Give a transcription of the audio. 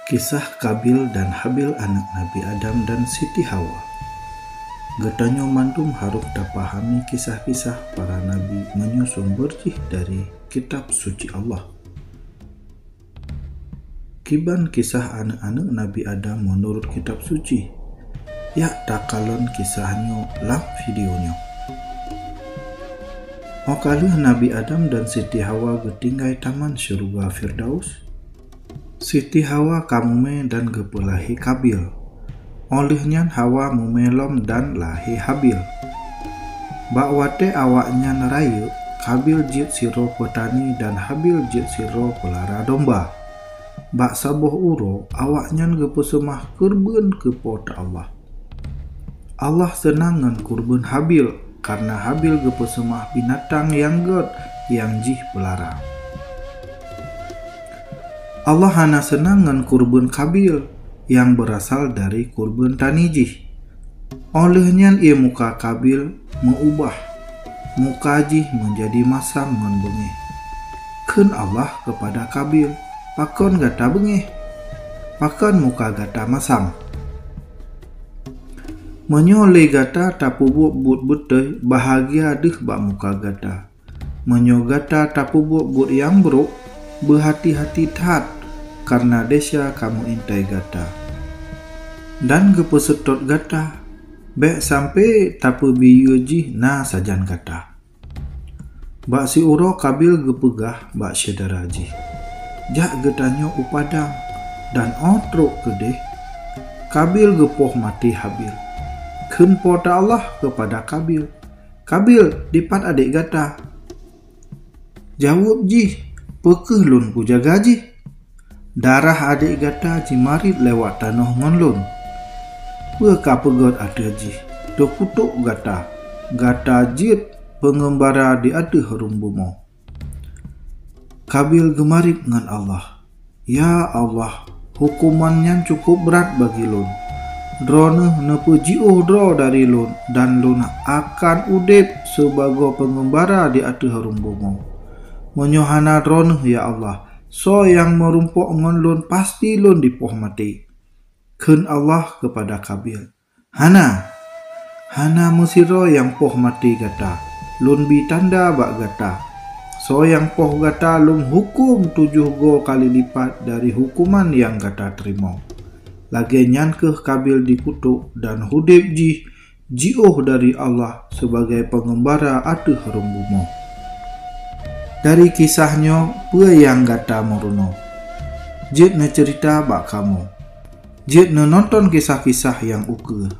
Kisah Kabil dan Habil anak Nabi Adam dan Siti Hawa. Getanyo mandum harus dapahami kisah-kisah para nabi menyusun berjih dari kitab suci Allah. Kiban kisah anak-anak Nabi Adam menurut kitab suci. Ya takalon kisahnya lam videonya. Okaluh Nabi Adam dan Siti Hawa getinggai taman surga Firdaus. Siti Hawa kamume dan gepelahi Kabil. Olehnya Hawa mumelom dan lahi Habil. Bakwate awaknya nerayu, Kabil jit siro petani dan Habil jit siro pelara domba. Bak saboh uro awaknya gepesemah kurban ke pota Allah. Allah senangan kurban Habil karena Habil gepesemah binatang yang jih pelara. Allah hana senangan kurban Kabil yang berasal dari kurban tanijih. Olehnya ia muka Kabil mengubah muka jih menjadi masam ngan bengeh. Ken Allah kepada Kabil, pakon gata bengeh, pakon muka gata masam. Menyole gata tapu but betai bahagia deh bak muka gata. Menyo gata tapu but yang buruk berhati-hati tat karena desya kamu intai gata. Dan gepesetot gata bek sampai tapu biyu jih na sajan gata. Bak si uro Kabil gepegah bak syedara jih. Jak getanyo upadang dan otrok kedeh. Kabil gepoh mati Habil. Ken pota Allah kepada Kabil. Kabil dipat adik gata. Jawab jih, pekeh lun ku jaga jih. Darah adik gata jimarit lewat tanah ngonlun. Peka pegot ada jih. Do kutuk gata. Gata jit pengembara di ada rumbumo. Kabil gemarit ngan Allah. Ya Allah, hukumannya cukup berat bagi lun. Drone nepu jiuh dro dari lun dan lun akan udip sebagai pengembara di ada rumbumo. Menyohana drone ya Allah. So yang merumpok ngon lun pasti lun dipoh mati. Ken Allah kepada Kabil. Hana musiro yang poh mati gata. Lun bi tanda bak gata. So yang poh gata lun hukum 7 kali lipat dari hukuman yang gata terima. Lagi nyan ke Kabil dikutuk dan hudib jiuh dari Allah sebagai pengembara atuh rumbumo. Dari kisahnya, pua yang gata meruno. Jit ne cerita bak kamu. Jit ne nonton kisah-kisah yang uke.